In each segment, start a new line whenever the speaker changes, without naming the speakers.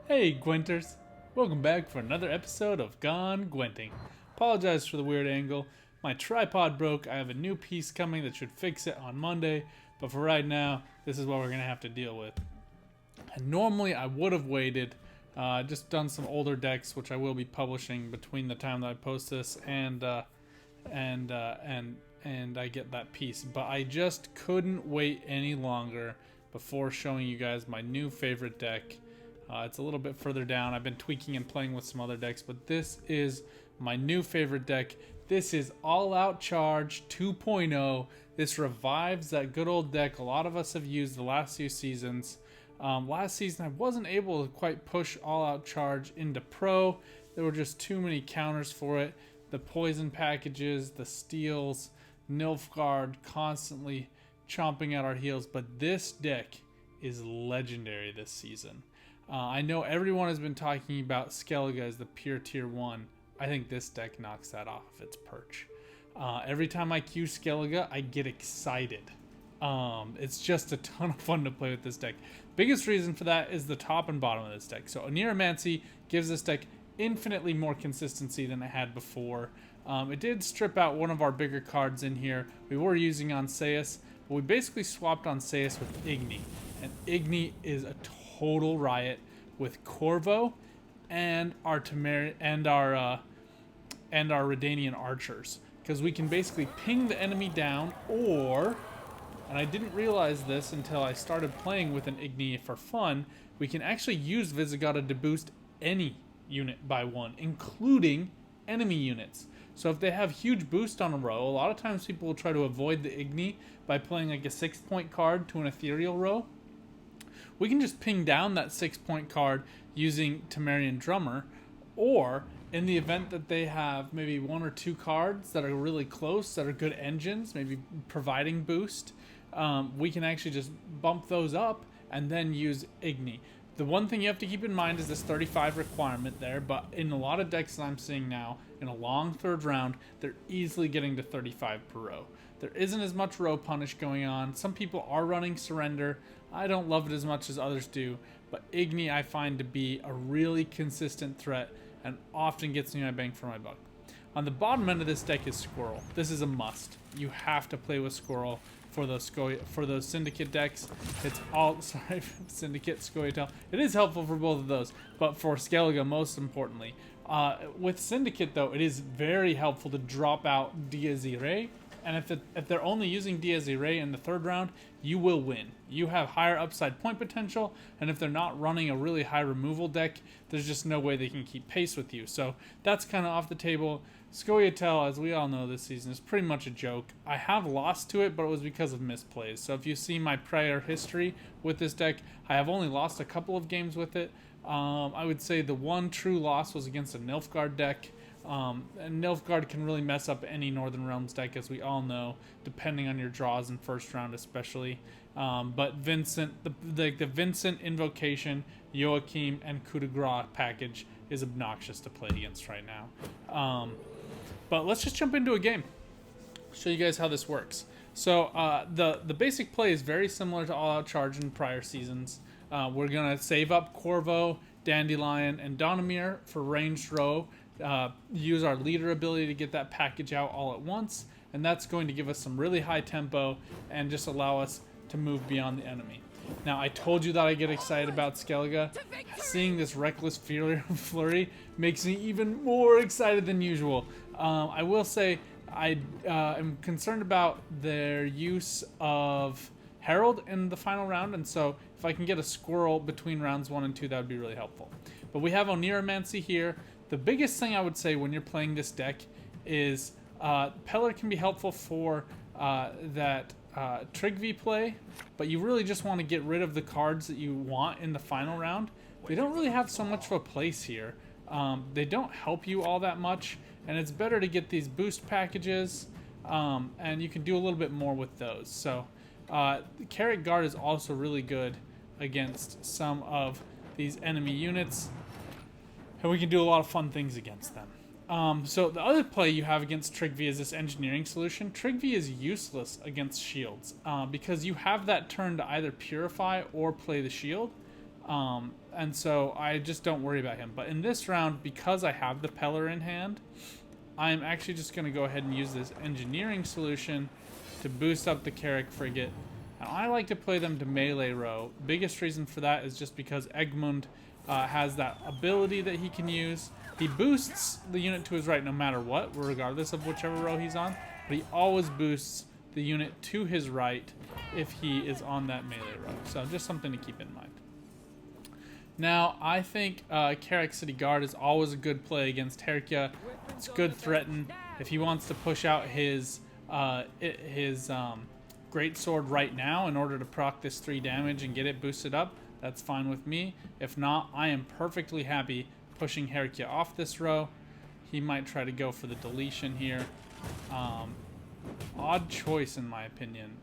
Hey Gwenters, welcome back for another episode of Gone Gwenting. Apologize for the weird angle. My tripod broke. I have a new piece coming that should fix it on Monday, but for right now, this is what we're gonna have to deal with. And normally I would have waited, just done some older decks, which I will be publishing between the time that I post this and I get that piece. But I just couldn't wait any longer before showing you guys my new favorite deck. It's a little bit further down. I've been tweaking and playing with some other decks, but this is my new favorite deck. This is All Out Charge 2.0. This revives that good old deck a lot of us have used the last few seasons. Last season I wasn't able to quite push All Out Charge into Pro. There were just too many counters for it. The poison packages, the steals, Nilfgaard constantly chomping at our heels, but this deck is legendary this season. I know everyone has been talking about Skellige as the pure tier 1. I think this deck knocks that off its perch. Every time I queue Skellige, I get excited. It's just a ton of fun to play with this deck. Biggest reason for that is the top and bottom of this deck. So Oneiromancy gives this deck infinitely more consistency than it had before. It did strip out one of our bigger cards in here. We were using Onseus, but we basically swapped Onseus with Igni. And Igni is a total riot with Corvo and our Redanian archers, because we can basically ping the enemy down, or, and I didn't realize this until I started playing with an Igni for fun, we can actually use Visigoda to boost any unit by one, including enemy units. So if they have huge boost on a row, a lot of times people will try to avoid the Igni by playing like a 6-point card to an ethereal row. We can just ping down that 6-point card using Temerian Drummer, or in the event that they have maybe 1 or 2 cards that are really close, that are good engines, maybe providing boost, we can actually just bump those up and then use Igni. The one thing you have to keep in mind is this 35 requirement there, but in a lot of decks that I'm seeing now, in a long third round, they're easily getting to 35 per row. There isn't as much row punish going on. Some people are running Surrender. I don't love it as much as others do, but Igni I find to be a really consistent threat and often gets me my bang for my buck. On the bottom end of this deck is Squirrel. This is a must. You have to play with Squirrel for those Syndicate decks. It's all, sorry, Syndicate, Scoia'tael. It is helpful for both of those, but for Skellige most importantly. With Syndicate though, it is very helpful to drop out Diaz Irae. And if they're only using Diaz Irae in the third round, you will win. You have higher upside point potential, and if they're not running a really high removal deck, there's just no way they can keep pace with you. So that's kind of off the table. Scoia'tael, as we all know this season, is pretty much a joke. I have lost to it, but it was because of misplays. So if you see my prior history with this deck, I have only lost a couple of games with it. I would say the one true loss was against a Nilfgaard deck. And Nilfgaard can really mess up any Northern Realms deck, as we all know, depending on your draws in first round especially. But Vincent, the Vincent Invocation, Joachim, and Coup de Grace package is obnoxious to play against right now. But let's just jump into a game. Show you guys how this works. So the basic play is very similar to All Out Charge in prior seasons. We're going to save up Corvo, Dandelion, and Donamir for ranged row. Use our leader ability to get that package out all at once, and that's going to give us some really high tempo and just allow us to move beyond the enemy. Now, I told you that I get excited about Skellige. Seeing this Reckless Flurry makes me even more excited than usual. I will say I am concerned about their use of Herald in the final round, and so if I can get a Squirrel between rounds 1 and 2, that would be really helpful. But we have Oneiromancy here. The biggest thing I would say when you're playing this deck is Pellar can be helpful for that Trigvi play, but you really just want to get rid of the cards that you want in the final round. They don't really have so much of a place here. They don't help you all that much, and it's better to get these boost packages, and you can do a little bit more with those. So Carrot Guard is also really good against some of these enemy units, and we can do a lot of fun things against them. So the other play you have against Trigvi is this engineering solution. Trigvi is useless against shields because you have that turn to either purify or play the shield. And so I just don't worry about him. But in this round, because I have the Peller in hand, I'm actually just going to go ahead and use this engineering solution to boost up the Carrack frigate. Now, I like to play them to melee row. Biggest reason for that is just because Egmund has that ability that he can use. He boosts the unit to his right no matter what, regardless of whichever row he's on. But he always boosts the unit to his right if he is on that melee row. So just something to keep in mind. Now, I think Carrack City Guard is always a good play against Herkia. It's good threaten. If he wants to push out his Great Sword right now in order to proc this 3 damage and get it boosted up, that's fine with me. If not, I am perfectly happy pushing Herkia off this row. He might try to go for the deletion here. Odd choice in my opinion.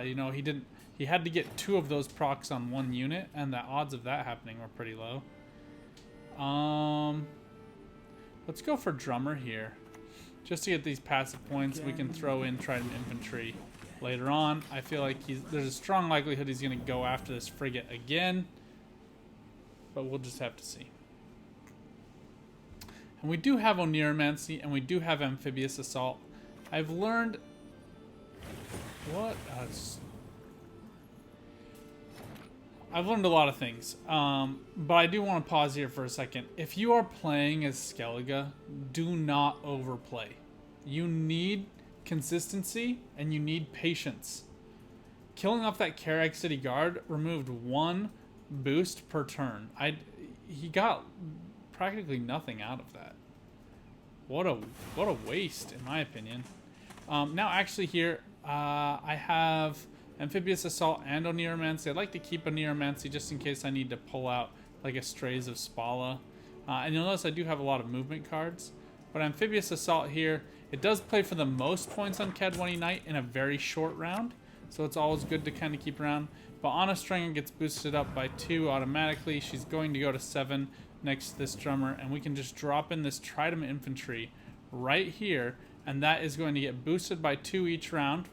You know, he had to get 2 of those procs on 1 unit, and the odds of that happening were pretty low. Let's go for Drummer here. Just to get these passive points, we can throw in Trident Infantry later on. I feel like there's a strong likelihood he's going to go after this frigate again, but we'll just have to see. And we do have Oneiromancy, and we do have Amphibious Assault. I've learned... I've learned a lot of things, but I do want to pause here for a second. If you are playing as Skellige, do not overplay. You need consistency, and you need patience. Killing off that Carrack City Guard removed 1 boost per turn. He got practically nothing out of that. What a waste, in my opinion. Now, actually, here I have Amphibious Assault and Oneiromancy. I'd like to keep Oneiromancy just in case I need to pull out like a Strays of Spala. And you'll notice I do have a lot of movement cards. But Amphibious Assault here, it does play for the most points on Cadwani Knight in a very short round. So it's always good to kind of keep around. But Anna Stringer gets boosted up by 2 automatically. She's going to go to 7 next to this Drummer. And we can just drop in this Trident Infantry right here. And that is going to get boosted by 2 each round.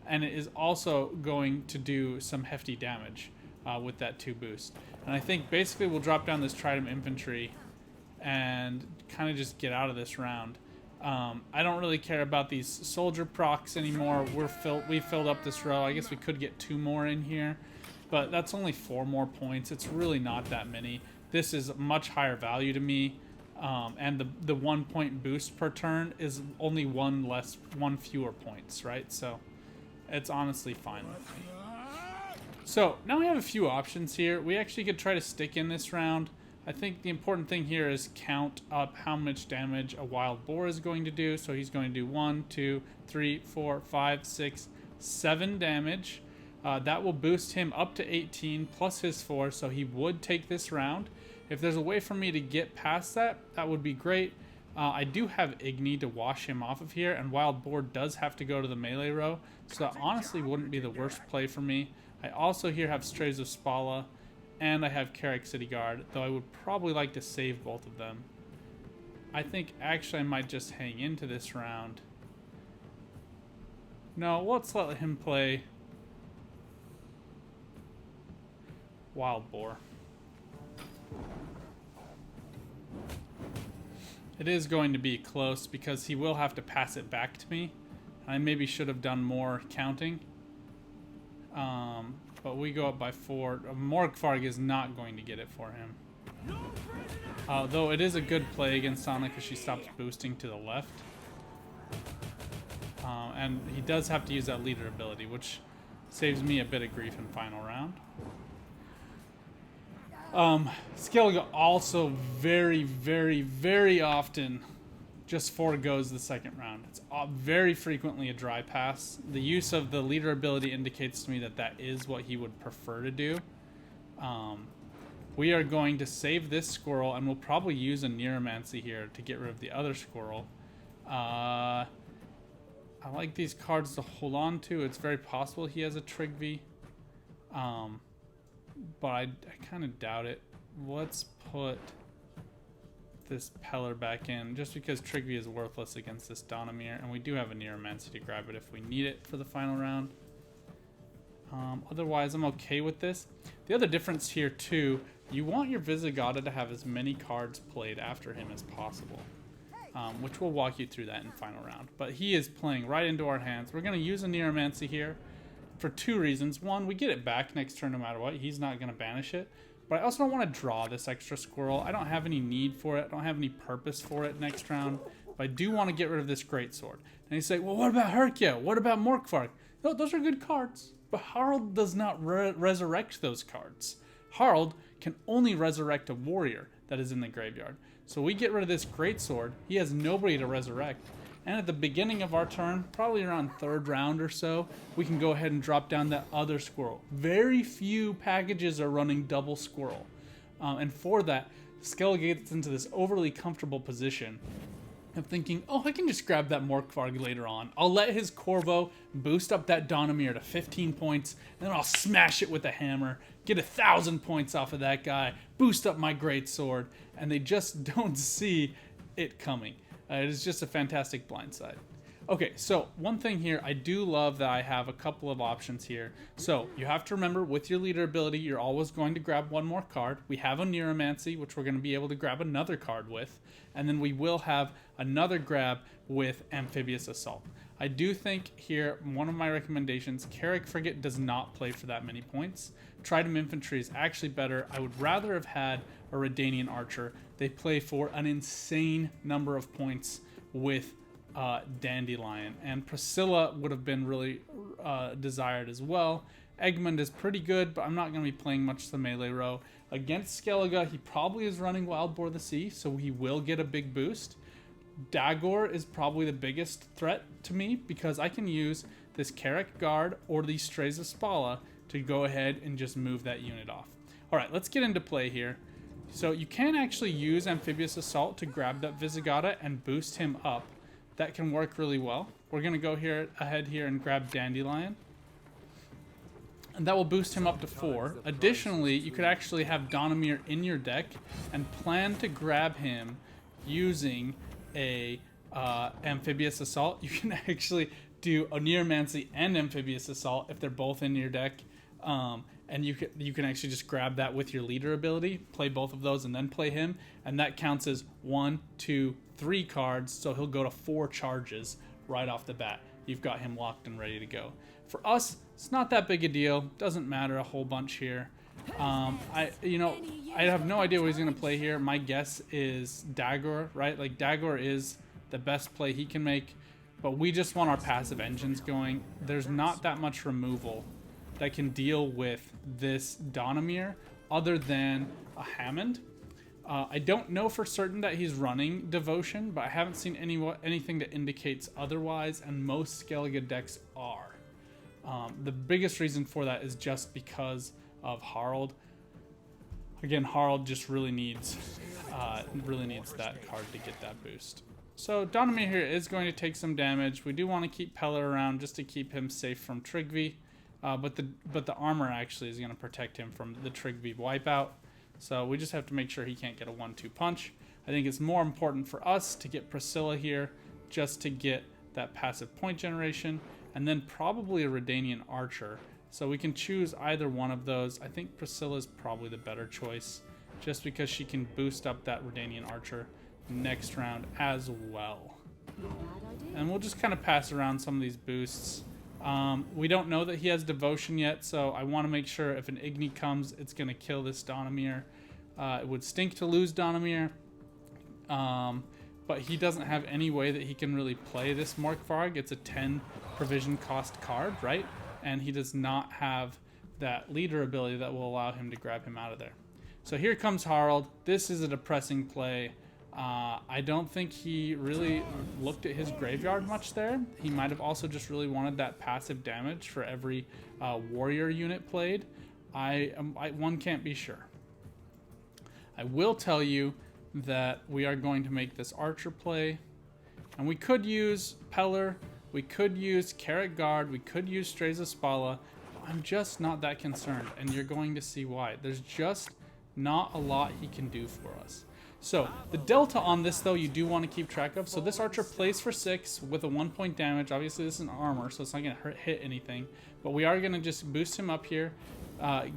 And it is also going to do some hefty damage with that 2 boost. And I think basically we'll drop down this Trident Infantry and kind of just get out of this round. I don't really care about these soldier procs anymore. We filled up this row. I guess we could get 2 more in here, but that's only 4 more points. It's really not that many. This is much higher value to me. And the 1 point boost per turn is only 1 fewer points, right? So it's honestly fine with me. So now we have a few options here. We actually could try to stick in this round. I think the important thing here is count up how much damage a Wild Boar is going to do. So he's going to do 1, 2, 3, 4, 5, 6, 7 damage. That will boost him up to 18 plus his 4, so he would take this round. If there's a way for me to get past that, that would be great. I do have Igni to wash him off of here, and Wild Boar does have to go to the melee row, so that honestly wouldn't be the worst play for me. I also here have Strays of Spala, and I have Carrack City Guard, though I would probably like to save both of them. I think actually I might just hang into this round. No, let's let him play Wild Boar. It is going to be close because he will have to pass it back to me. I maybe should have done more counting. But we go up by 4. Morgfarg is not going to get it for him. Though it is a good play against Sana because she stops boosting to the left. And he does have to use that leader ability, which saves me a bit of grief in final round. Skellige also very, very, very often just forgoes the second round. It's very frequently a dry pass. The use of the leader ability indicates to me that that is what he would prefer to do. We are going to save this squirrel, and we'll probably use a Oneiromancy here to get rid of the other squirrel. I like these cards to hold on to. It's very possible he has a Trigvi. But I kind of doubt it. Let's put this Peller back in, just because Trigvi is worthless against this Donamir, and we do have a Oneiromancy to grab it if we need it for the final round. Otherwise, I'm okay with this. The other difference here, too, you want your Visigoda to have as many cards played after him as possible. Which we'll walk you through that in final round. But he is playing right into our hands. We're going to use a Neuromancy here for two reasons. One, we get it back next turn no matter what. He's not going to banish it. But I also don't want to draw this extra squirrel. I don't have any need for it. I don't have any purpose for it next round. But I do want to get rid of this Greatsword. And you say, well, what about Herkia? What about Morkvarg? No, those are good cards. But Harald does not resurrect those cards. Harald can only resurrect a warrior that is in the graveyard. So we get rid of this Greatsword. He has nobody to resurrect. And at the beginning of our turn, probably around third round or so, we can go ahead and drop down that other squirrel. Very few packages are running double squirrel. And for that, Skellige gets into this overly comfortable position of thinking, oh, I can just grab that Morkvarg later on. I'll let his Corvo boost up that Donamir to 15 points, and then I'll smash it with a hammer, get 1,000 points off of that guy, boost up my Greatsword, and they just don't see it coming. It is just a fantastic blindside. Okay, so one thing here, I do love that I have a couple of options here. So you have to remember, with your leader ability, you're always going to grab one more card. We have a Neuromancy, which we're going to be able to grab another card with. And then we will have another grab with Amphibious Assault. I do think here, one of my recommendations, Carrick Frigate does not play for that many points. Trident Infantry is actually better. I would rather have had a Redanian Archer. They play for an insane number of points with Dandelion, and Priscilla would have been really desired as well. Egmont is pretty good, but I'm not going to be playing much the melee row. Against Skellige, he probably is running Wild Boar the Sea, so he will get a big boost. Dagor is probably the biggest threat to me because I can use this Carrick Guard or the Strays of Spala to go ahead and just move that unit off. Alright, let's get into play here. So you can actually use Amphibious Assault to grab that Visigoda and boost him up. That can work really well. We're going to go ahead here and grab Dandelion. And that will boost him up to 4. Additionally, you could actually have Donamir in your deck and plan to grab him using a Amphibious Assault. You can actually do a Neuromancy and Amphibious Assault if they're both in your deck. And you can actually just grab that with your leader ability, play both of those, and then play him. And that counts as 1, 2, 3 cards, so he'll go to 4 charges right off the bat. You've got him locked and ready to go. For us, it's not that big a deal. Doesn't matter a whole bunch here. I have no idea what he's going to play here. My guess is Dagor, right? Like, Dagor is the best play he can make, but we just want our passive engines going. There's not that much removal that can deal with this Donamir other than a Hammond. I don't know for certain that he's running Devotion, but I haven't seen anything that indicates otherwise, and most Skellige decks are. The biggest reason for that is just because of Harald. Again, Harald just really needs that card to get that boost. So Donamir here is going to take some damage. We do want to keep Pellar around just to keep him safe from Trigvi. But the armor actually is going to protect him from the Trigvi wipeout. So we just have to make sure he can't get a 1-2 punch. I think it's more important for us to get Priscilla here just to get that passive point generation, and then probably a Redanian Archer. So we can choose either one of those. I think Priscilla is probably the better choice just because she can boost up that Redanian Archer next round as well. And we'll just kind of pass around some of these boosts. We don't know that he has Devotion yet, so I want to make sure if an Igni comes, it's going to kill this Donamir. It would stink to lose Donamir, but he doesn't have any way that he can really play this Morkvarg. It's a 10 provision cost card, right? And he does not have that leader ability that will allow him to grab him out of there. So here comes Harald. This is a depressing play. I don't think he really looked at his graveyard much there. He might have also just really wanted that passive damage for every warrior unit played. One can't be sure. I will tell you that we are going to make this Archer play. And we could use Pellar, we could use Carrot Guard, we could use Strays of Spala. I'm just not that concerned, and you're going to see why. There's just not a lot he can do for us. So the delta on this, though, you do want to keep track of. So this Archer plays for 6 with a 1-point damage. Obviously this is an armor, so it's not going to hit anything, but we are going to just boost him up here.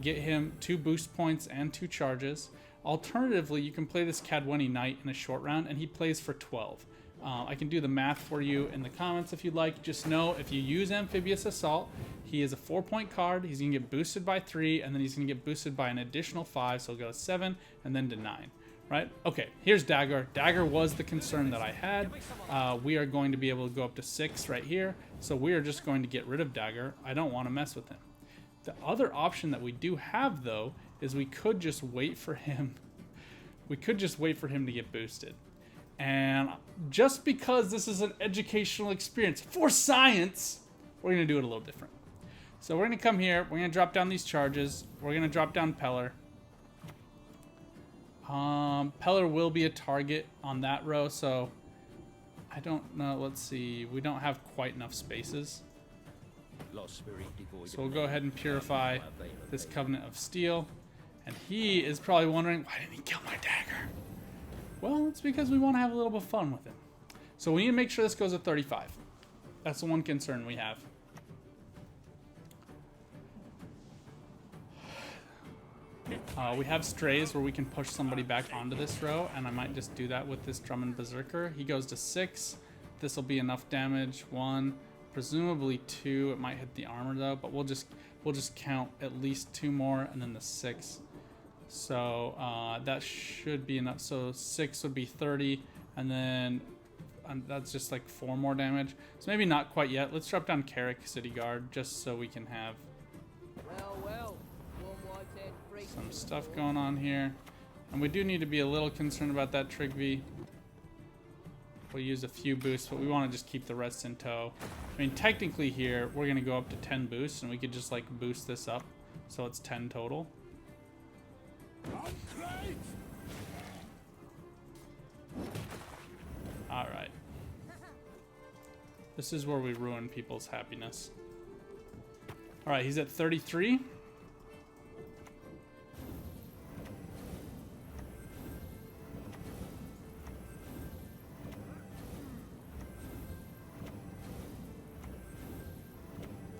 get him 2 boost points and 2 charges. Alternatively, you can play this Cadwenny Knight in a short round, and he plays for 12. I can do the math for you in the comments if you'd like. Just know if you use Amphibious Assault, he is a 4-point card. He's going to get boosted by 3, and then he's going to get boosted by an additional 5, so he'll go to 7 and then to 9. Right? Okay, here's Dagger. Dagger was the concern that I had. We are going to be able to go up to 6 right here, so we are just going to get rid of Dagger. I don't want to mess with him. The other option that we do have, though, is we could just wait for him. We could just wait for him to get boosted. And just because this is an educational experience for science, we're going to do it a little different. So we're going to come here. We're going to drop down these charges. We're going to drop down Peller. Peller will be a target on that row, so I don't know. Let's see. We don't have quite enough spaces. So we'll go ahead and purify this Covenant of Steel. And he is probably wondering, why didn't he kill my Dagger? Well, it's because we want to have a little bit of fun with it. So we need to make sure this goes at 35. That's the one concern we have. We have strays where we can push somebody back onto this row, and I might just do that with this Drummond Berserker. He goes to 6. This will be enough damage. 1, presumably 2. It might hit the armor though, but we'll just count at least 2 more, and then the 6. So that should be enough. So 6 would be 30, and then that's just like 4 more damage. So maybe not quite yet. Let's drop down Carrick City Guard just so we can have some stuff going on here. And we do need to be a little concerned about that Trigby. We'll use a few boosts, but we want to just keep the rest in tow. I mean, technically here, we're going to go up to 10 boosts, and we could just like boost this up. So it's 10 total. Alright. This is where we ruin people's happiness. Alright, he's at 33.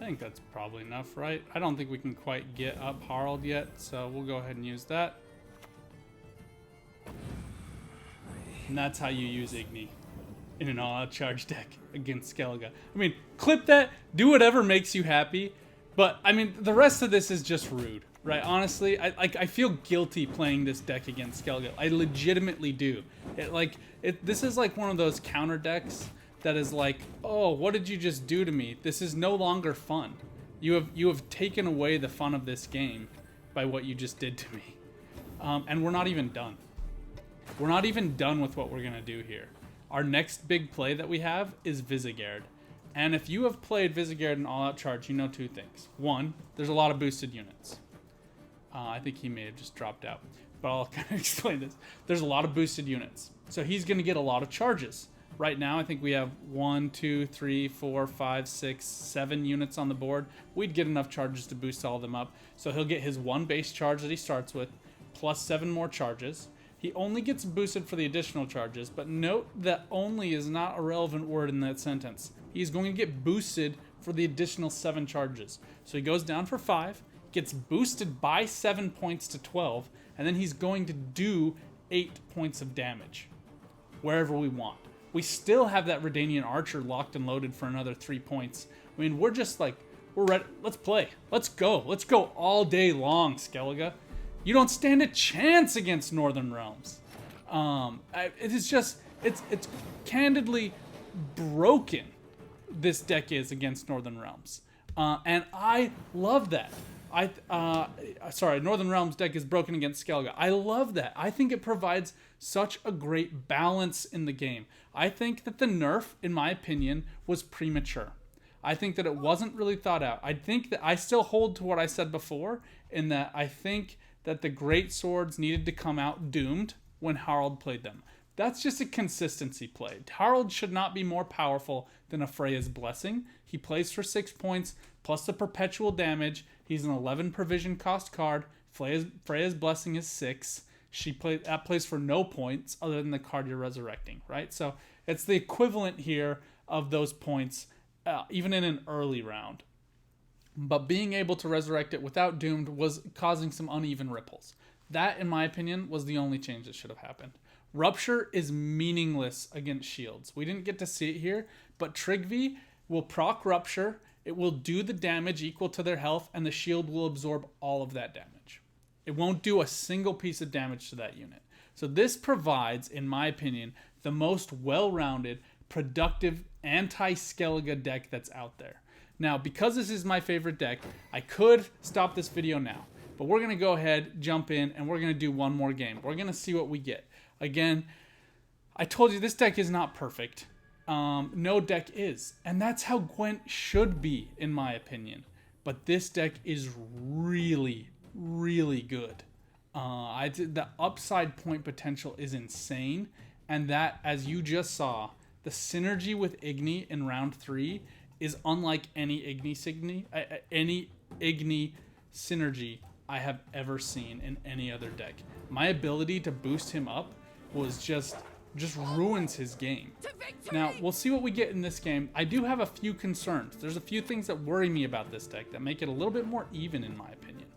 I think that's probably enough, right? I don't think we can quite get up Harald yet, so we'll go ahead and use that. And that's how you use Igni in an all-out charge deck against Skellige. I mean, clip that, do whatever makes you happy, but I mean, the rest of this is just rude, right? Honestly, I feel guilty playing this deck against Skellige. I legitimately do. This is like one of those counter decks that is like, oh, what did you just do to me? This is no longer fun. You have taken away the fun of this game by what you just did to me. And we're not even done. We're not even done with what we're gonna do here. Our next big play that we have is Visegard. And if you have played Visegard in All Out Charge, you know 2 things. 1, there's a lot of boosted units. I think he may have just dropped out, but I'll kind of explain this. There's a lot of boosted units. So he's gonna get a lot of charges. Right now, I think we have 1, 2, 3, 4, 5, 6, 7 units on the board. We'd get enough charges to boost all of them up. So he'll get his 1 base charge that he starts with, plus 7 more charges. He only gets boosted for the additional charges, but note that only is not a relevant word in that sentence. He's going to get boosted for the additional 7 charges. So he goes down for 5, gets boosted by 7 points to 12, and then he's going to do 8 points of damage wherever we want. We still have that Redanian Archer locked and loaded for another 3 points. I mean, we're just like, we're ready. Let's play. Let's go. Let's go all day long, Skellige. You don't stand a chance against Northern Realms. It is just, it's candidly broken, this deck is against Northern Realms. And I love that. Sorry, Northern Realms deck is broken against Skellige. I love that. I think it provides such a great balance in the game. I think that the nerf, in my opinion, was premature. I think that it wasn't really thought out. I think that I still hold to what I said before, in that I think that the great swords needed to come out doomed when Harald played them. That's just a consistency play. Harald should not be more powerful than a Freya's Blessing. He plays for 6 points, plus the perpetual damage. He's an 11 provision cost card. Freya's Blessing is 6. That plays for no points other than the card you're resurrecting, right? So it's the equivalent here of those points, even in an early round. but being able to resurrect it without Doomed was causing some uneven ripples. That, in my opinion, was the only change that should have happened. Rupture is meaningless against shields. We didn't get to see it here, but Trigv will proc Rupture. It will do the damage equal to their health, and the shield will absorb all of that damage. It won't do a single piece of damage to that unit. So this provides, in my opinion, the most well-rounded, productive anti-Skellige deck that's out there. Now, because this is my favorite deck, I could stop this video now. But we're going to go ahead, jump in, and we're going to do one more game. We're going to see what we get. Again, I told you this deck is not perfect. No deck is. And that's how Gwent should be, in my opinion. But this deck is really, really good. The upside point potential is insane. And that, as you just saw, the synergy with Igni in round 3 is unlike any Igni synergy I have ever seen in any other deck. My ability to boost him up was just ruins his game. Now, we'll see what we get in this game. I do have a few concerns. There's a few things that worry me about this deck that make it a little bit more even in my opinion.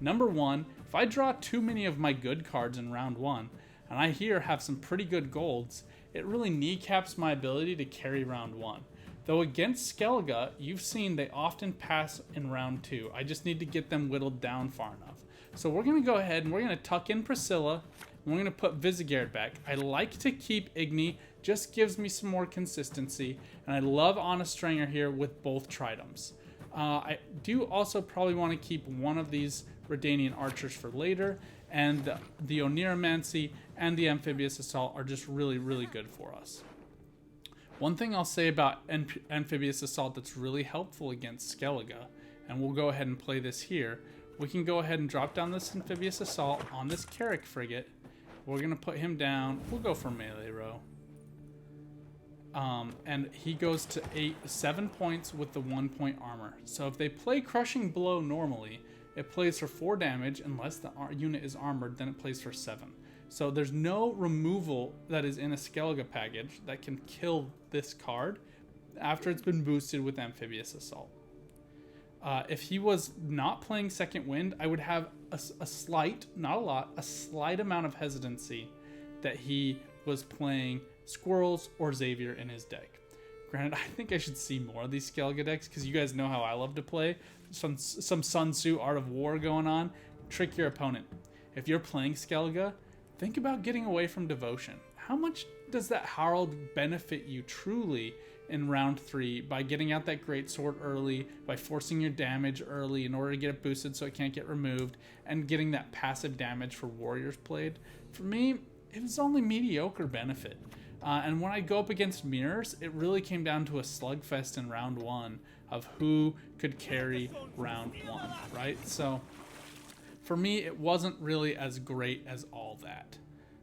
Number one, if I draw too many of my good cards in round 1, and I here have some pretty good golds, it really kneecaps my ability to carry round 1. Though against Skellige, you've seen they often pass in round 2. I just need to get them whittled down far enough. So we're going to go ahead and we're going to tuck in Priscilla. And we're going to put Vizigerd back. I like to keep Igni. Just gives me some more consistency. And I love Honest Stringer here with both Tridums. I do also probably want to keep one of these Redanian Archers for later. And the Oneiromancy and the Amphibious Assault are just really, really good for us. One thing I'll say about Amphibious Assault that's really helpful against Skellige, and we'll go ahead and play this here, we can go ahead and drop down this Amphibious Assault on this Carrack Frigate. We're going to put him down. We'll go for melee row. And he goes to 7 points with the 1 point armor. So if they play Crushing Blow normally, it plays for 4 damage. Unless the unit is armored, then it plays for 7. So there's no removal that is in a Skellige package that can kill this card after it's been boosted with Amphibious Assault. If he was not playing Second Wind, I would have a slight, not a lot, a slight amount of hesitancy that he was playing Squirrels or Xavier in his deck. Granted, I think I should see more of these Skellige decks because you guys know how I love to play. Some Sun Tzu Art of War going on. Trick your opponent. If you're playing Skellige, think about getting away from Devotion. How much does that Harald benefit you truly in round 3 by getting out that Greatsword early, by forcing your damage early in order to get it boosted so it can't get removed, and getting that passive damage for warriors played? For me, it was only mediocre benefit. And when I go up against mirrors, it really came down to a slugfest in round 1 of who could carry round 1, right? So for me, it wasn't really as great as all that.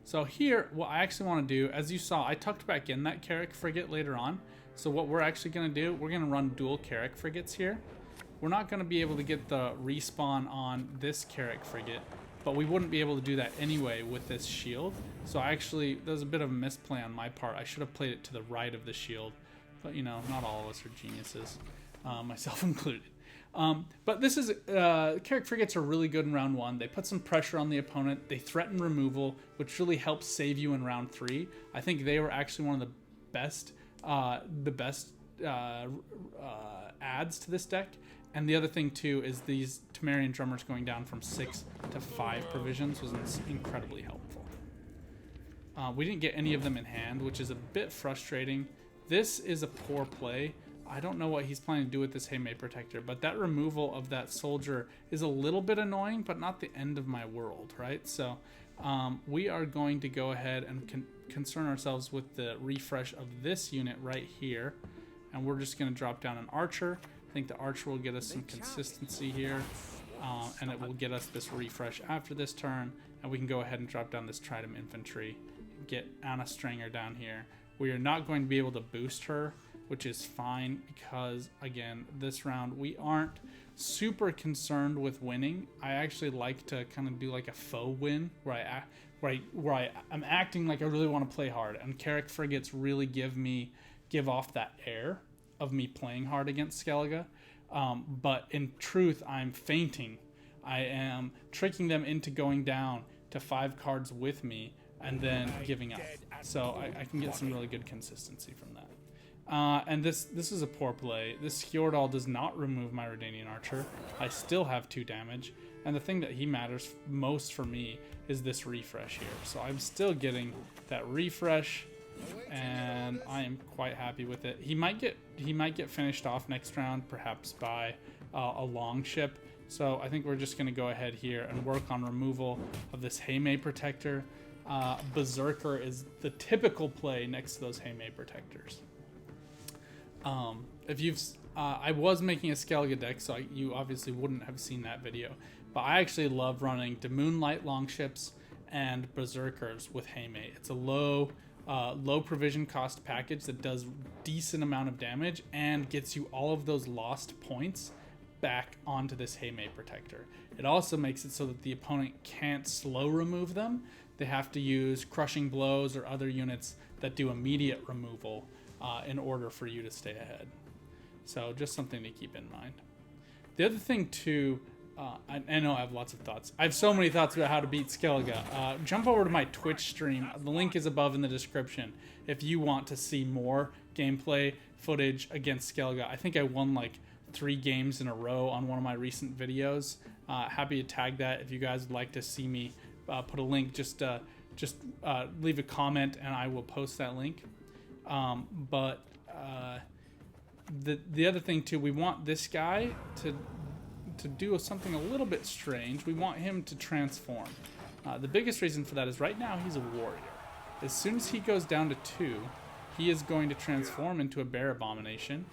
So here, what I actually want to do, as you saw, I tucked back in that Carrack Frigate later on. So what we're actually going to do, we're going to run dual Carrack Frigates here. We're not going to be able to get the respawn on this Carrack Frigate, but we wouldn't be able to do that anyway with this shield. So there's a bit of a misplay on my part. I should have played it to the right of the shield, but you know, not all of us are geniuses, myself included. But this is, Carrack Frigates are really good in round 1. They put some pressure on the opponent. They threaten removal, which really helps save you in round 3. I think they were actually one of the best adds to this deck. And the other thing too is these Temerian Drummers going down from 6 to 5 provisions was incredibly helpful. We didn't get any of them in hand, which is a bit frustrating. This is a poor play. I don't know what he's planning to do with this Haymate Protector, but that removal of that soldier is a little bit annoying, but not the end of my world, right? So we are going to go ahead and concern ourselves with the refresh of this unit right here, and we're just going to drop down an Archer. I think the Archer will get us some consistency here, and it will get us this refresh after this turn, and we can go ahead and drop down this Trident Infantry, get Anna Stringer down here. We are not going to be able to boost her, which is fine because, again, this round we aren't super concerned with winning. I actually like to kind of do like a faux win where I'm acting like I really want to play hard, and Carrack Frigates really give off that air of me playing hard against Skellige. But in truth, I'm feinting. I am tricking them into going down to 5 cards with me and then giving up. So I can get some really good consistency from that. And this is a poor play. This Skjordal does not remove my Redanian Archer. I still have 2 damage. And the thing that he matters most for me is this refresh here. So I'm still getting that refresh, and I am quite happy with it. He might get finished off next round, perhaps by a long ship. So I think we're just going to go ahead here and work on removal of this Heimei Protector. Berserker is the typical play next to those Heimei Protectors. If you've, I was making a Skellige deck, so you obviously wouldn't have seen that video. But I actually love running the Moonlight Longships and Berserkers with Heimei. It's a low provision cost package that does decent amount of damage and gets you all of those lost points back onto this Heimei Protector. It also makes it so that the opponent can't slow remove them. They have to use Crushing Blows or other units that do immediate removal in order for you to stay ahead. So just something to keep in mind. The other thing too, I know I have lots of thoughts. I have so many thoughts about how to beat Skellige. Jump over to my Twitch stream. The link is above in the description if you want to see more gameplay footage against Skellige. I think I won like 3 games in a row on one of my recent videos. Happy to tag that if you guys would like to see me put a link. Just leave a comment and I will post that link. But the other thing too, we want this guy to do something a little bit strange. We want him to transform. The biggest reason for that is right now he's a warrior. As soon as he goes down to 2, he is going to transform into a bear abomination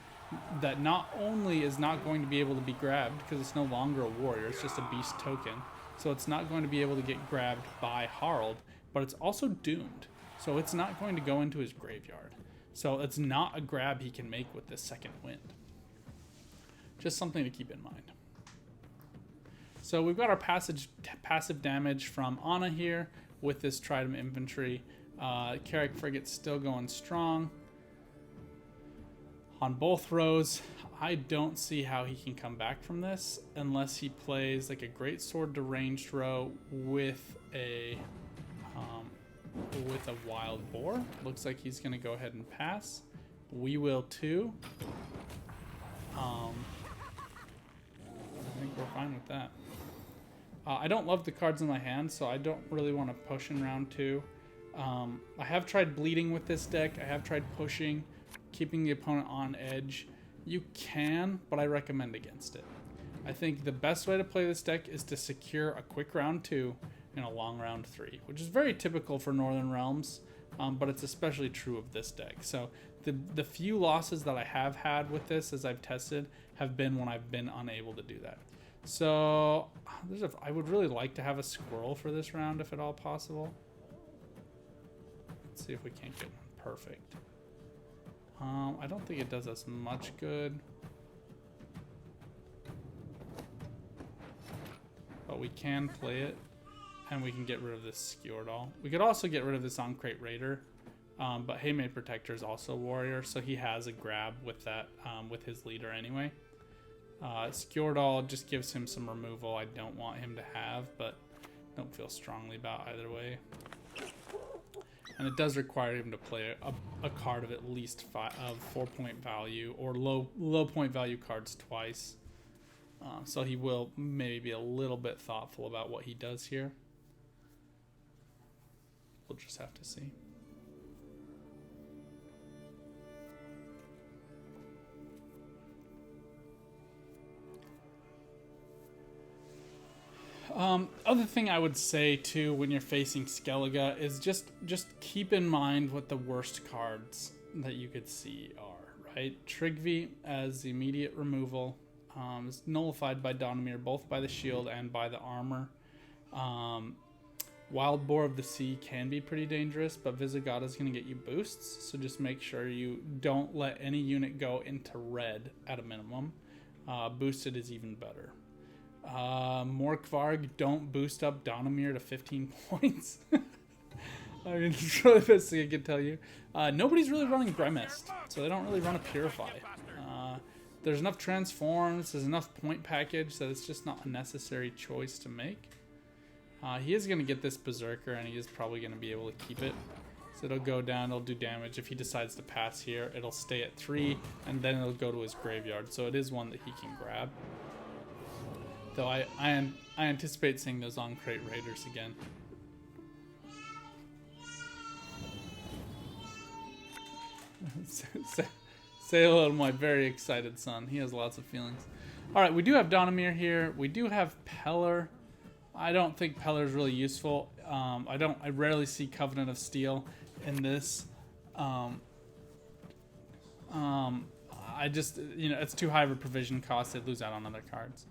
that not only is not going to be able to be grabbed because it's no longer a warrior, it's just a beast token, so it's not going to be able to get grabbed by Harald, but it's also doomed, so it's not going to go into his graveyard. So it's not a grab he can make with this second wind. Just something to keep in mind. So we've got our passive damage from Anna here with this Trident Infantry. Carrack Frigate's still going strong. On both rows, I don't see how he can come back from this unless he plays like a Greatsword to ranged row with a Wild Boar. Looks like he's going to go ahead and pass. We will too. I think we're fine with that. I don't love the cards in my hand, so I don't really want to push in round 2. I have tried bleeding with this deck. I have tried pushing, keeping the opponent on edge. You can, but I recommend against it. I think the best way to play this deck is to secure a quick round 2 and a long round 3, which is very typical for Northern Realms, but it's especially true of this deck. So the few losses that I have had with this as I've tested have been when I've been unable to do that. So I would really like to have a squirrel for this round if at all possible. Let's see if we can't get one perfect. I don't think it does us much good. But we can play it, and we can get rid of this Skjordal. We could also get rid of this Ancrate Raider, but Heimei Protector is also a warrior, so he has a grab with that, with his leader anyway. Skjordal just gives him some removal I don't want him to have, but don't feel strongly about either way. And it does require him to play a card of at least 4-point value or low point value cards twice. So he will maybe be a little bit thoughtful about what he does here. We'll just have to see. Other thing I would say too when you're facing Skellige is just keep in mind what the worst cards that you could see are, right? Trigvi as the immediate removal is nullified by Donimir, both by the shield and by the armor. Wild Boar of the Sea can be pretty dangerous, but Visigoth is going to get you boosts, so just make sure you don't let any unit go into red at a minimum. Boosted is even better. Morkvarg, don't boost up Donimir to 15 points. I mean, it's really the best thing I can tell you. Nobody's really running Gremist, so they don't really run a Purify. there's enough transforms, there's enough point package that it's just not a necessary choice to make. He is going to get this Berserker, and he is probably going to be able to keep it. So it'll go down, it'll do damage. If he decides to pass here, it'll stay at 3, and then it'll go to his graveyard. So it is one that he can grab. Though I anticipate seeing those on crate raiders again. Say hello to my very excited son. He has lots of feelings. All right, we do have Donamir here. We do have Pellar. I don't think Pellar is really useful. I rarely see Covenant of Steel in this. I just, you know, it's too high of a provision cost. They'd lose out on other cards.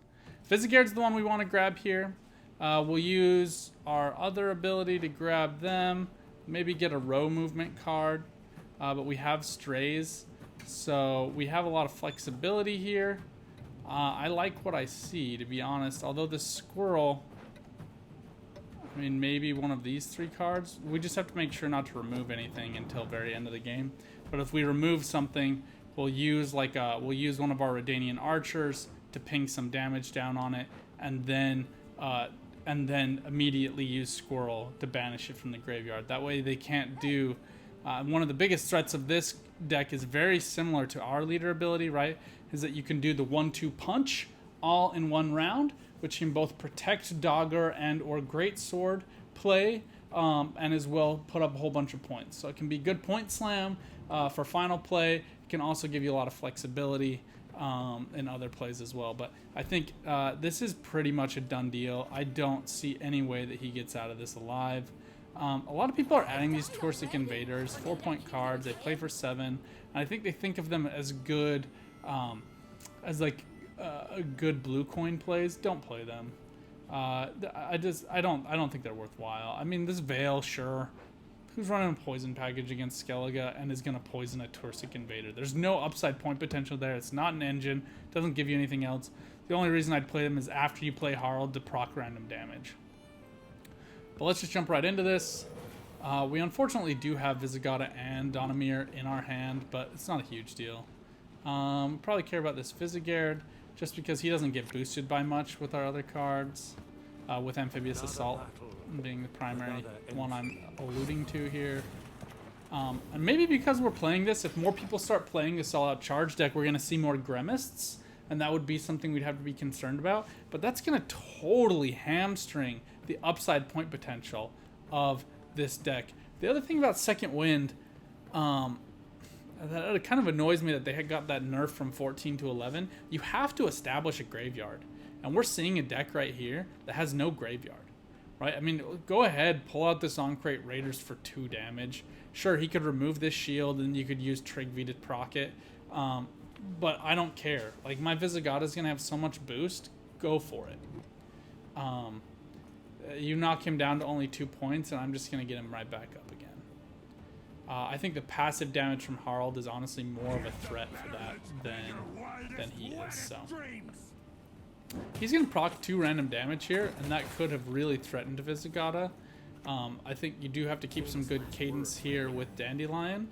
Vizigaird's the one we want to grab here. We'll use our other ability to grab them. Maybe get a row movement card. But we have strays. So we have a lot of flexibility here. I like what I see, to be honest. Although the squirrel, I mean, maybe one of these 3 cards. We just have to make sure not to remove anything until very end of the game. But if we remove something, we'll use one of our Redanian archers to ping some damage down on it, and then immediately use squirrel to banish it from the graveyard. That way they can't do. One of the biggest threats of this deck is very similar to our leader ability, right? Is that you can do the 1-2 punch all in one round, which can both protect Dagger and or Greatsword play, and as well put up a whole bunch of points. So it can be good point slam for final play. It can also give you a lot of flexibility in other plays as well. But I think this is pretty much a done deal. I don't see any way that he gets out of this alive. A lot of people are adding these Torsic Invaders, 4-point cards. They play for 7. And I think they think of them as good, as like good blue coin plays. Don't play them. I don't think they're worthwhile. I mean, this Veil, sure. Who's running a poison package against Skellige and is going to poison a Torsic Invader? There's no upside point potential there. It's not an engine. Doesn't give you anything else. The only reason I'd play them is after you play Harald to proc random damage. But let's just jump right into this. We unfortunately do have Vizigata and Donamir in our hand, but it's not a huge deal. Probably care about this Vizigaird just because he doesn't get boosted by much with our other cards, with Amphibious Assault being the primary one I'm alluding to here. And maybe because we're playing this, if more people start playing this all-out charge deck, we're going to see more Gremists, and that would be something we'd have to be concerned about. But that's going to totally hamstring the upside point potential of this deck. The other thing about Second Wind, that it kind of annoys me that they had got that nerf from 14 to 11. You have to establish a graveyard. And we're seeing a deck right here that has no graveyard. Right? I mean, go ahead, pull out this on-crate Raiders for 2 damage. Sure, he could remove this shield and you could use Trigvi to proc it. But I don't care. Like, my Vizigata's going to have so much boost. Go for it. You knock him down to only 2 points, and I'm just going to get him right back up again. I think the passive damage from Harald is honestly more of a threat for that than he is. So he's going to proc 2 random damage here, and that could have really threatened Vizigata. I think you do have to keep some good cadence here with Dandelion,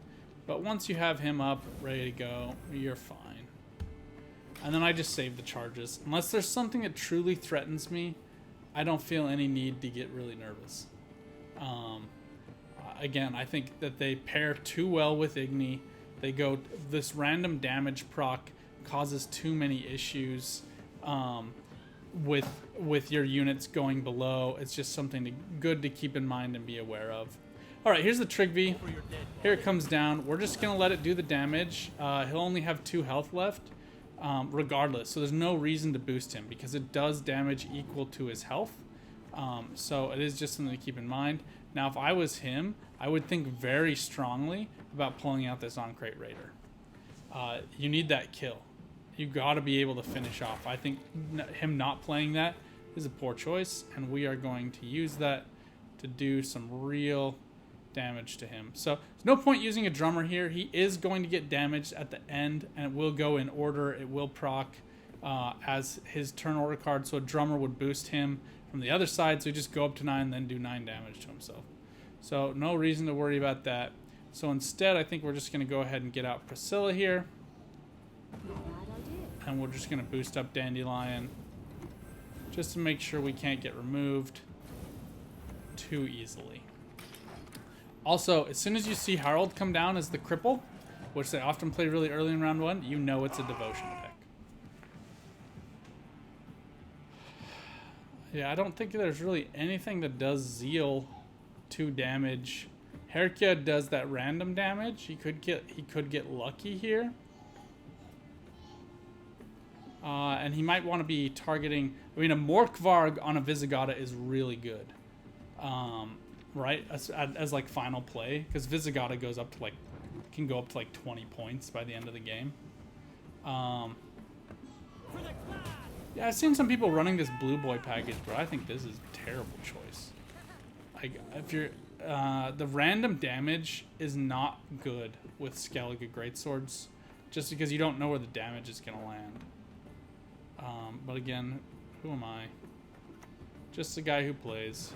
but once you have him up, ready to go, you're fine. And then I just save the charges. Unless there's something that truly threatens me, I don't feel any need to get really nervous. Again, I think that they pair too well with Igni. They go, this random damage proc causes too many issues with your units going below. It's just something good to keep in mind and be aware of. All right, here's the Trigvi. Here it comes down. We're just gonna let it do the damage. He'll only have 2 health left. Regardless, so there's no reason to boost him because it does damage equal to his health. So it is just something to keep in mind. Now, if I was him, I would think very strongly about pulling out this on-crate Raider. You need that kill. You got to be able to finish off. I think him not playing that is a poor choice, and we are going to use that to do some real damage to him. So there's no point using a drummer here. He is going to get damaged at the end, and it will go in order. It will proc as his turn order card, so a drummer would boost him from the other side, so he just go up to 9 and then do 9 damage to himself. So no reason to worry about that. So instead, I think we're just going to go ahead and get out Priscilla here. And we're just going to boost up Dandelion just to make sure we can't get removed too easily. Also, as soon as you see Harold come down as the cripple, which they often play really early in round 1, you know it's a devotion pick. Yeah, I don't think there's really anything that does Zeal 2 damage. Herkia does that random damage. He could get lucky here. And he might want to be targeting... I mean, a Morkvarg on a Visigoda is really good. Right? As like final play. Because Visigoda goes up to like... can go up to like 20 points by the end of the game. Yeah, I've seen some people running this Blue Boy package, but I think this is a terrible choice. Like, if you're... the random damage is not good with Skellige Greatswords. Just because you don't know where the damage is going to land. But again, who am I? Just a guy who plays.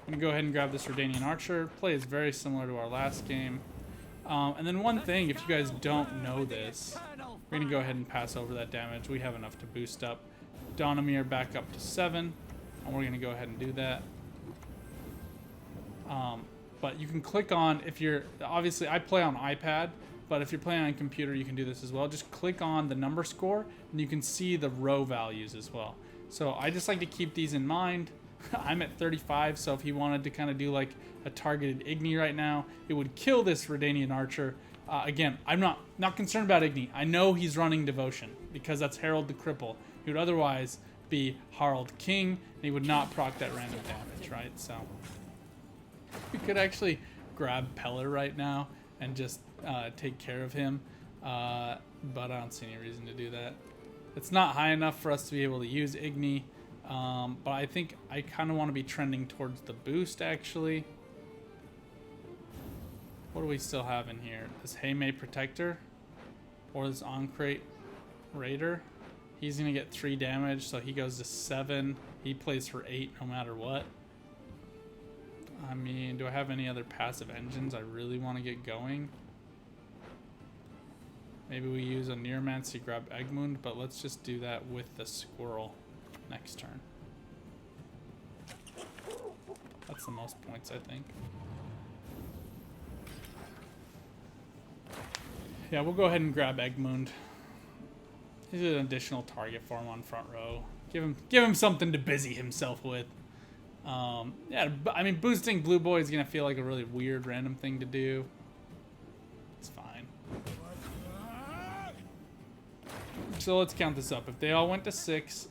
I'm going to go ahead and grab this Redanian Archer. Play is very similar to our last game. And then one thing, if you guys don't know this, we're going to go ahead and pass over that damage. We have enough to boost up Donamir back up to 7. And we're going to go ahead and do that. But you can click on, if you're, obviously I play on iPad, but if you're playing on a computer, you can do this as well. Just click on the number score, and you can see the row values as well. So I just like to keep these in mind. I'm at 35, so if he wanted to kind of do like a targeted Igni right now, it would kill this Redanian Archer. Again, I'm not concerned about Igni. I know he's running Devotion, because that's Harold the Cripple. He would otherwise be Harald King, and he would not proc that random damage, right? So we could actually grab Peller right now and just take care of him, but I don't see any reason to do that. It's not high enough for us to be able to use Igni, but I think I kind of want to be trending towards the boost, actually. What do we still have in here? This Heimei Protector or this Ankret Raider. He's going to get 3 damage, so he goes to 7. He plays for 8 no matter what. I mean, do I have any other passive engines I really want to get going? Maybe we use a Neuromancy, grab Egmund, but let's just do that with the Squirrel next turn. That's the most points, I think. Yeah, we'll go ahead and grab Egmund. He's an additional target for him on front row. Give him something to busy himself with. Yeah, I mean, boosting Blue Boy is going to feel like a really weird random thing to do. It's fine. So let's count this up. If they all went to 6,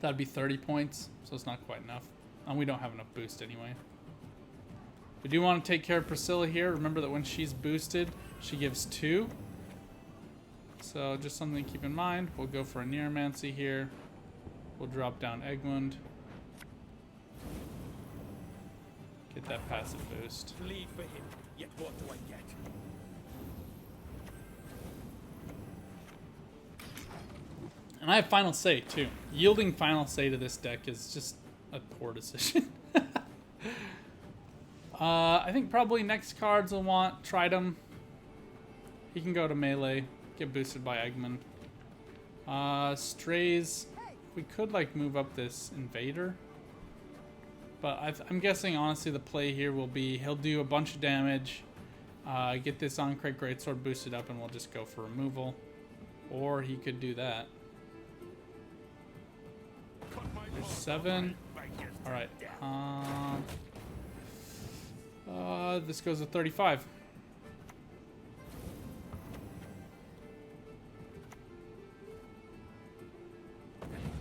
that'd be 30 points. So it's not quite enough. And we don't have enough boost anyway. We do want to take care of Priscilla here. Remember that when she's boosted, she gives 2. So just something to keep in mind. We'll go for a Neuromancy here. We'll drop down Egmund. Get that passive boost.
Bleed for him. Yet what do I get?
And I have final say too. Yielding final say to this deck is just a poor decision. I think probably next cards will want Tridum. He can go to melee, get boosted by Egmund. Strays, we could like move up this Invader. But I'm guessing, honestly, the play here will be he'll do a bunch of damage, get this Ankret Greatsword boosted up, and we'll just go for removal. Or he could do that. There's 7. All right. This goes to 35.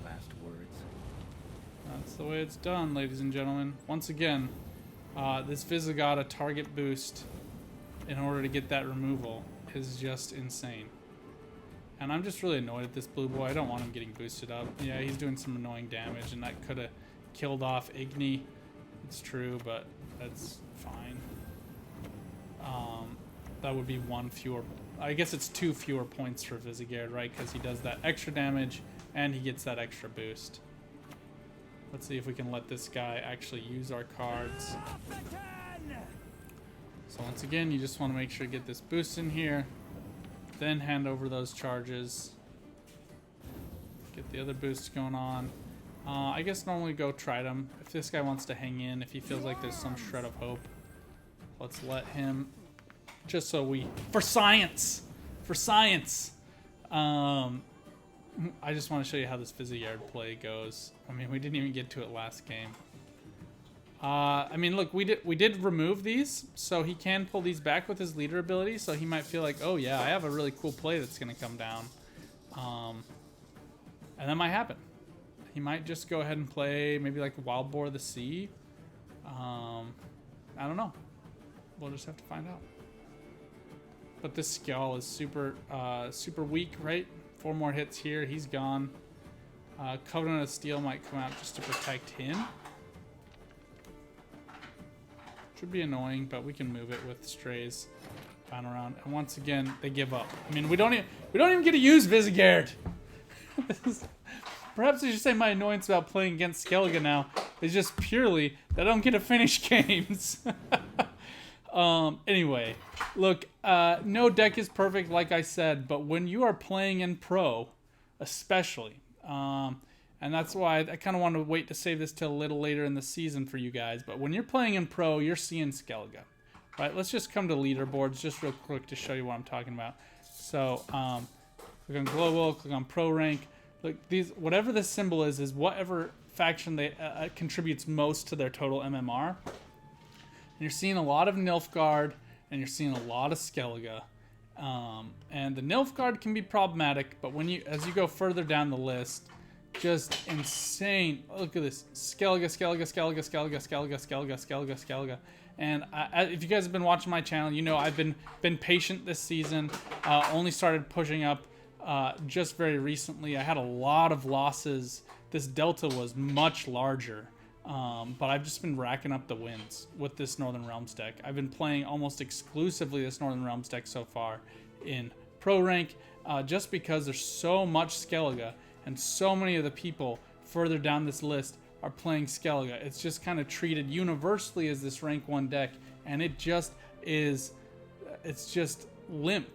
Last words.
That's the way it's done, ladies and gentlemen. Once again, this Visigoda target boost in order to get that removal is just insane. And I'm just really annoyed at this Blue Boy. I don't want him getting boosted up. Yeah, he's doing some annoying damage, and that could have killed off Igni. It's true, but that's fine. That would be 1 fewer... I guess it's 2 fewer points for Visigoda, right? Because he does that extra damage, and he gets that extra boost. Let's see if we can let this guy actually use our cards. So once again, you just want to make sure to get this boost in here. Then hand over those charges. Get the other boosts going on. I guess normally go try them. If this guy wants to hang in, if he feels like there's some shred of hope, let's let him. Just so we, for science, I just want to show you how this Vizigard play goes. I mean, we didn't even get to it last game. I mean, look, we did remove these, so he can pull these back with his leader ability. So he might feel like, oh yeah, I have a really cool play that's gonna come down, and that might happen. He might just go ahead and play maybe like Wild Boar of the Sea. I don't know. We'll just have to find out. But this Skull is super weak, right? 4 more hits here, he's gone. Covenant of Steel might come out just to protect him. Should be annoying, but we can move it with strays down around. And once again, they give up. I mean, we don't even get to use Vizigard. Perhaps I should say my annoyance about playing against Skellige now is just purely that I don't get to finish games. Anyway, look, no deck is perfect, like I said, but when you are playing in Pro, especially, and that's why I kind of want to wait to save this till a little later in the season for you guys, but when you're playing in Pro, you're seeing Skellige, right? Let's just come to leaderboards just real quick to show you what I'm talking about. So, click on Global, click on Pro Rank. Look, these, whatever this symbol is whatever faction they contributes most to their total MMR. And you're seeing a lot of Nilfgaard, and you're seeing a lot of Skellige. And the Nilfgaard can be problematic, but as you go further down the list, just insane. Look at this. Skellige. And if you guys have been watching my channel, you know I've been patient this season. Only started pushing up just very recently. I had a lot of losses. This delta was much larger. But I've just been racking up the wins with this Northern Realms deck. I've been playing almost exclusively this Northern Realms deck so far in Pro Rank, just because there's so much Skellige, and so many of the people further down this list are playing Skellige. It's just kind of treated universally as this rank 1 deck, and it's just limp,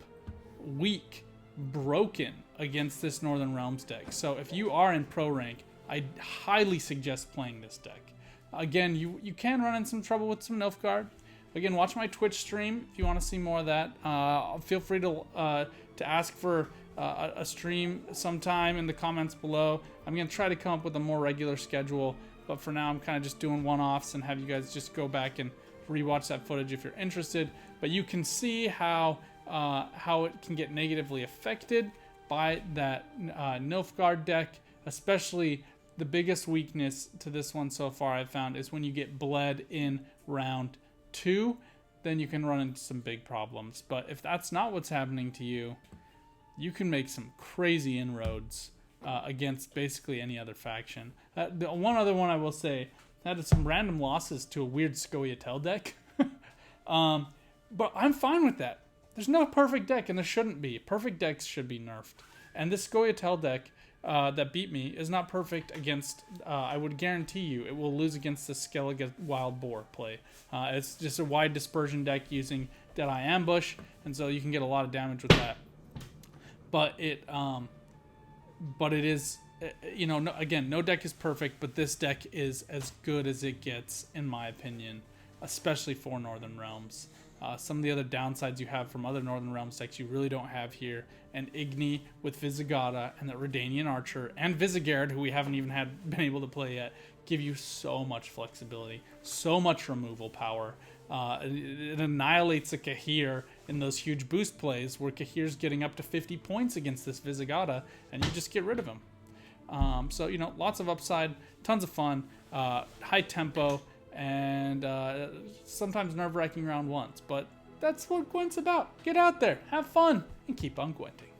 weak, broken against this Northern Realms deck. So if you are in Pro Rank, I highly suggest playing this deck. Again, you can run in some trouble with some Nilfgaard. Again, watch my Twitch stream if you want to see more of that. Feel free to ask for a stream sometime in the comments below. I'm going to try to come up with a more regular schedule, but for now I'm kind of just doing one-offs and have you guys just go back and rewatch that footage if you're interested. But you can see how it can get negatively affected by that Nilfgaard deck, especially. The biggest weakness to this one so far I've found is when you get bled in round 2, then you can run into some big problems. But if that's not what's happening to you, you can make some crazy inroads against basically any other faction. The one other one I will say, I had some random losses to a weird Scoia'tael deck. But I'm fine with that. There's no perfect deck, and there shouldn't be. Perfect decks should be nerfed. And this Scoia'tael deck that beat me is not perfect against, I would guarantee you, it will lose against the Skellige Wild Boar play. It's just a wide dispersion deck using Deadeye Ambush, and so you can get a lot of damage with that. But it is, you know, again, no deck is perfect, but this deck is as good as it gets, in my opinion, especially for Northern Realms. Some of the other downsides you have from other Northern Realms decks you really don't have here. And Igni with Vizigata and the Redanian Archer and Vizigard, who we haven't even been able to play yet, give you so much flexibility, so much removal power. It annihilates a Cahir in those huge boost plays where Cahir's getting up to 50 points against this Vizigata, and you just get rid of him. So, you know, lots of upside, tons of fun, high tempo, and sometimes nerve-wracking round ones, but that's what Gwent's about. Get out there, have fun, and keep on Gwenting.